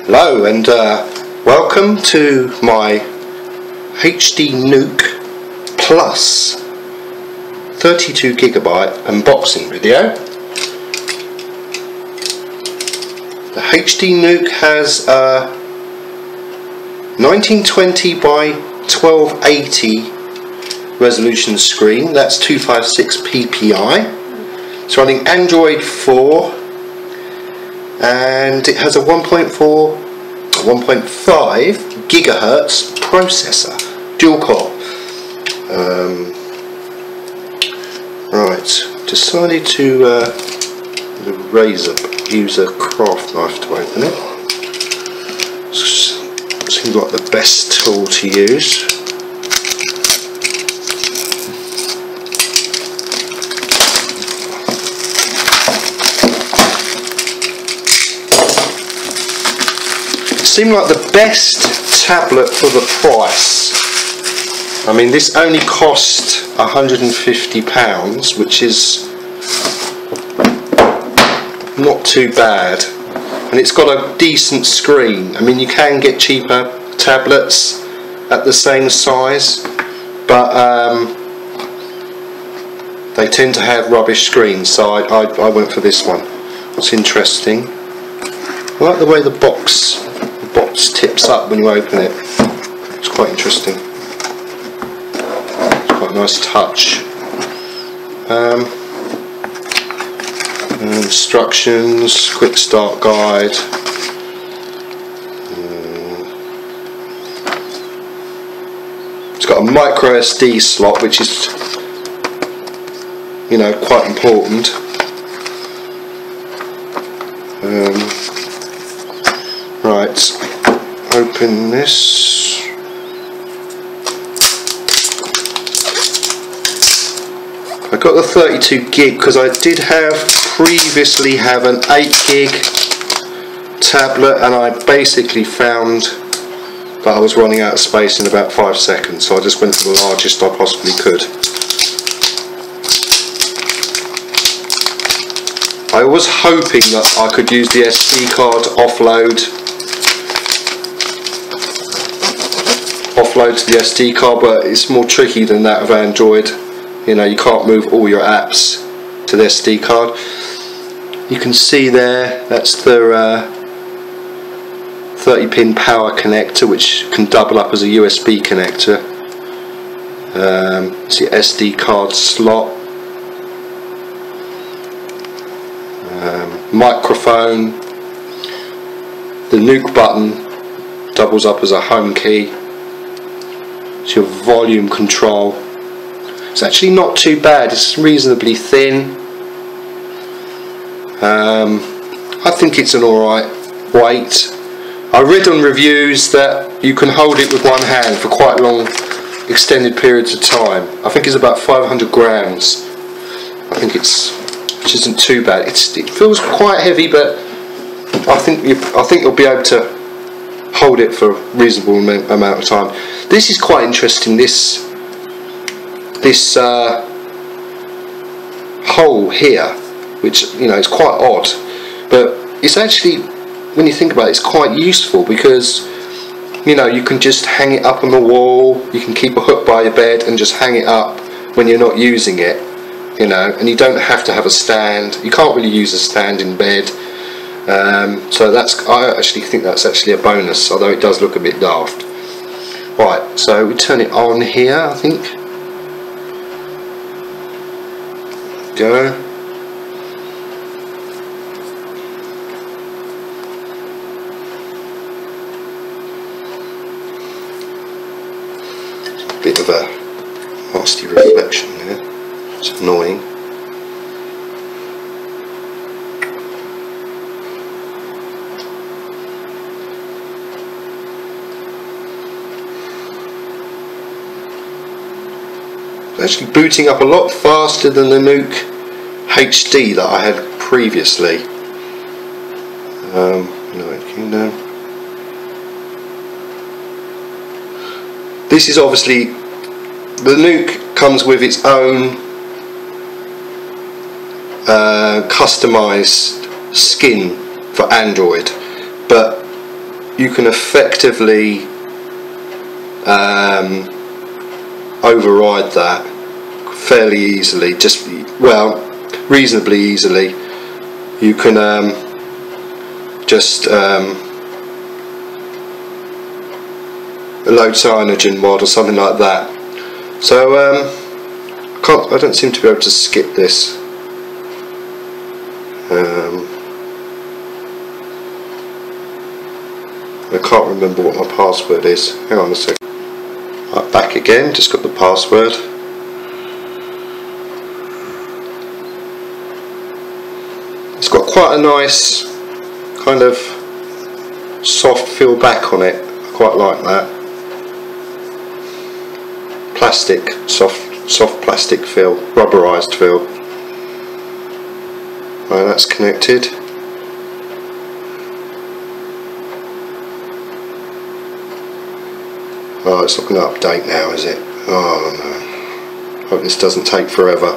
Hello and welcome to my HD Nook Plus 32GB unboxing video. The HD Nook has a 1920 by 1280 resolution screen. That's 256 ppi. It's running Android 4 and it has a 1.5 gigahertz processor, dual core. Right, decided to use a craft knife to open it. Seems like the best tool to use. Seemed like the best tablet for the price. I mean, this only cost £150, which is not too bad, and it's got a decent screen. I mean, you can get cheaper tablets at the same size, but they tend to have rubbish screens, so I went for this one. It's interesting. I like the way the box tips up when you open it. It's quite interesting. It's quite a nice touch. Instructions, quick start guide. It's got a micro SD slot, which is, you know, quite important. Right, open this. I got the 32 gig because I did previously have an 8 gig tablet, and I basically found that I was running out of space in about 5 seconds, so I just went for the largest I possibly could. I was hoping that I could use the SD card to offload to the SD card, but it's more tricky than that of Android. You know, you can't move all your apps to the SD card. You can see there, that's the 30-pin power connector, which can double up as a USB connector. It's the SD card slot. Microphone. The Nook button doubles up as a home key. It's your volume control. It's actually not too bad. It's reasonably thin. I think it's an alright weight. I read on reviews that you can hold it with one hand for quite long, extended periods of time. I think it's about 500 grams. I think which isn't too bad. It feels quite heavy, but I think you'll be able to hold it for a reasonable amount of time. This is quite interesting. This hole here, which, you know, is quite odd, but it's actually, when you think about it, it's quite useful because, you know, you can just hang it up on the wall. You can keep a hook by your bed and just hang it up when you're not using it, you know, and you don't have to have a stand. You can't really use a stand in bed. So I actually think that's actually a bonus, although it does look a bit daft. Right, so we turn it on here, I think. Go. Bit of a nasty reflection there. It's annoying. Actually booting up a lot faster than the Nook HD that I had previously. United Kingdom. This is obviously, the Nook comes with its own customized skin for Android, but you can effectively override that fairly easily, just, well, reasonably easily. You can just load Cynogen Mod or something like that. So I don't seem to be able to skip this. I can't remember what my password is. Hang on a second. Right, back again, just got the password. It's got quite a nice kind of soft feel back on it. I quite like that. Plastic, soft plastic feel, rubberized feel. Right, that's connected. Oh, it's not going to update now, is it? Oh no. Hope this doesn't take forever.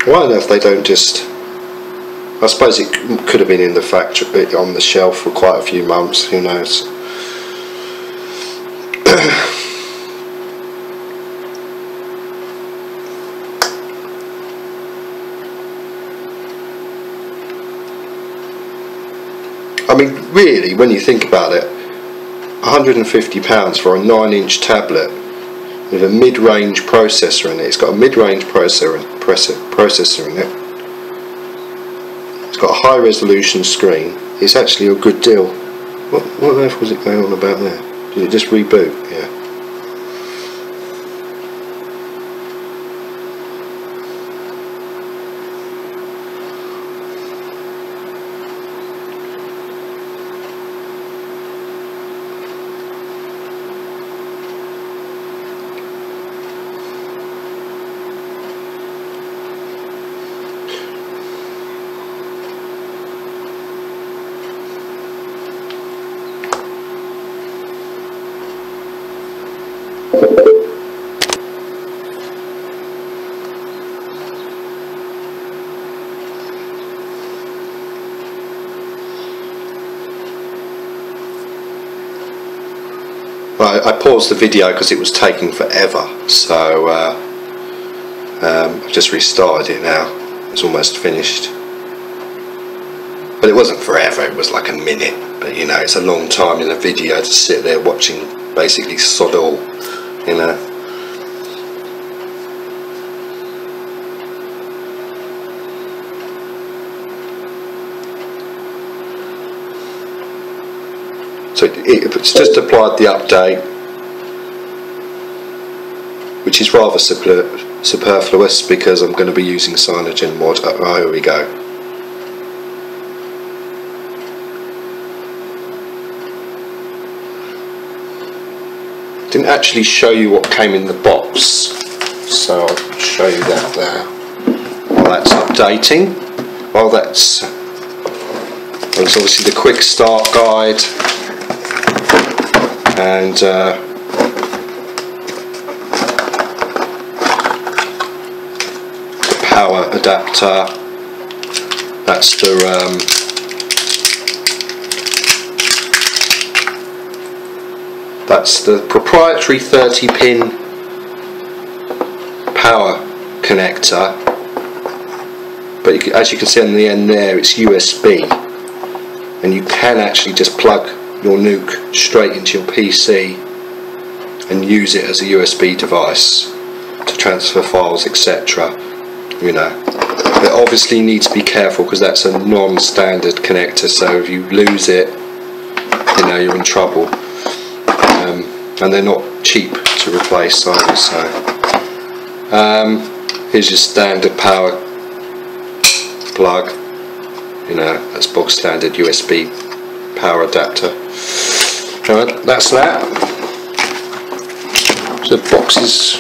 I wonder if they don't just... I suppose it could have been in the factory, on the shelf for quite a few months, who knows. I mean, really, when you think about it, £150 for a 9-inch tablet with a mid-range processor in it. It's got a mid-range processor in it. It's got a high-resolution screen. It's actually a good deal. What on earth was it going on about there? Did it just reboot? Yeah. I paused the video because it was taking forever, so I've just restarted it now. It's almost finished. But it wasn't forever, it was like a minute. But you know, it's a long time in a video to sit there watching basically sod all, you know. So it's just applied the update, which is rather superfluous because I'm going to be using Cynogen Mod. Oh, here we go. Didn't actually show you what came in the box, so I'll show you that there. While that's updating, while that's obviously the quick start guide. And the power adapter. That's the proprietary 30-pin power connector. But as you can see on the end there, it's USB, and you can actually just plug your Nook straight into your PC and use it as a USB device to transfer files, etc. You know, but obviously you need to be careful because that's a non-standard connector, so if you lose it, you know, you're in trouble. And they're not cheap to replace either. So here's your standard power plug. You know, that's bog standard USB power adapter. Alright, that's that. So the box is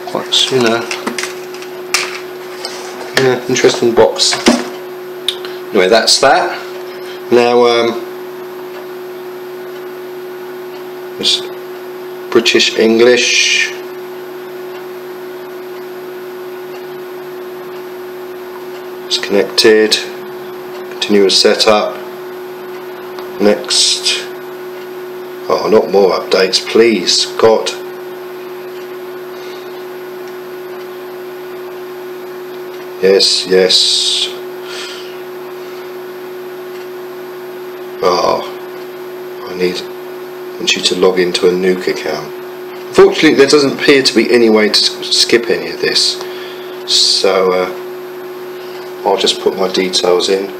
quite, you know, yeah, interesting box. Anyway, that's that. Now, British English. It's connected. Continue setup. Next. Oh, not more updates, please, God. Yes, yes. Oh, I want you to log into a Nook account. Unfortunately, there doesn't appear to be any way to skip any of this, so I'll just put my details in.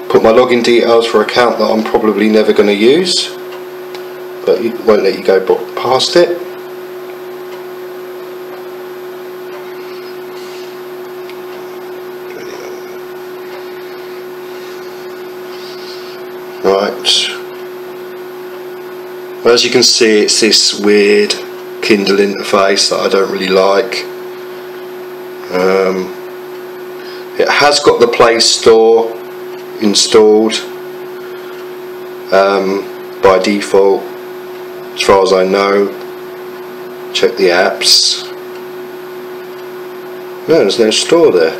Put my login details for an account that I'm probably never going to use, but it won't let you go past it. Right. Well, as you can see, it's this weird Kindle interface that I don't really like. It has got the Play Store installed by default, as far as I know. Check the apps. No, there's no store there.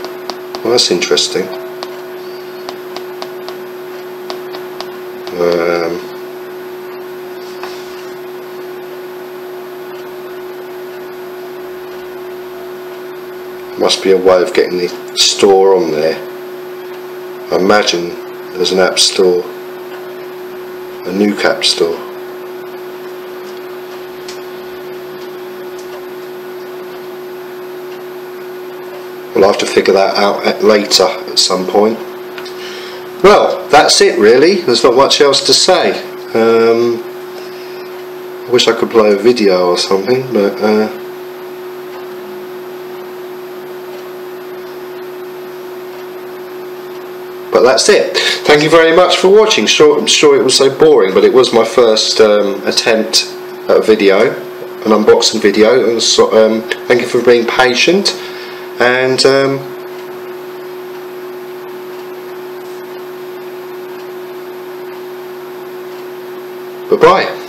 Well, that's interesting. Must be a way of getting the store on there. I imagine there's an app store, a Nook app store. We'll have to figure that out later at some point. Well, that's it really. There's not much else to say. I wish I could play a video or something, but that's it. Thank you very much for watching. I'm sure it was so boring, but it was my first attempt at a video, an unboxing video, and so, thank you for being patient, and bye-bye.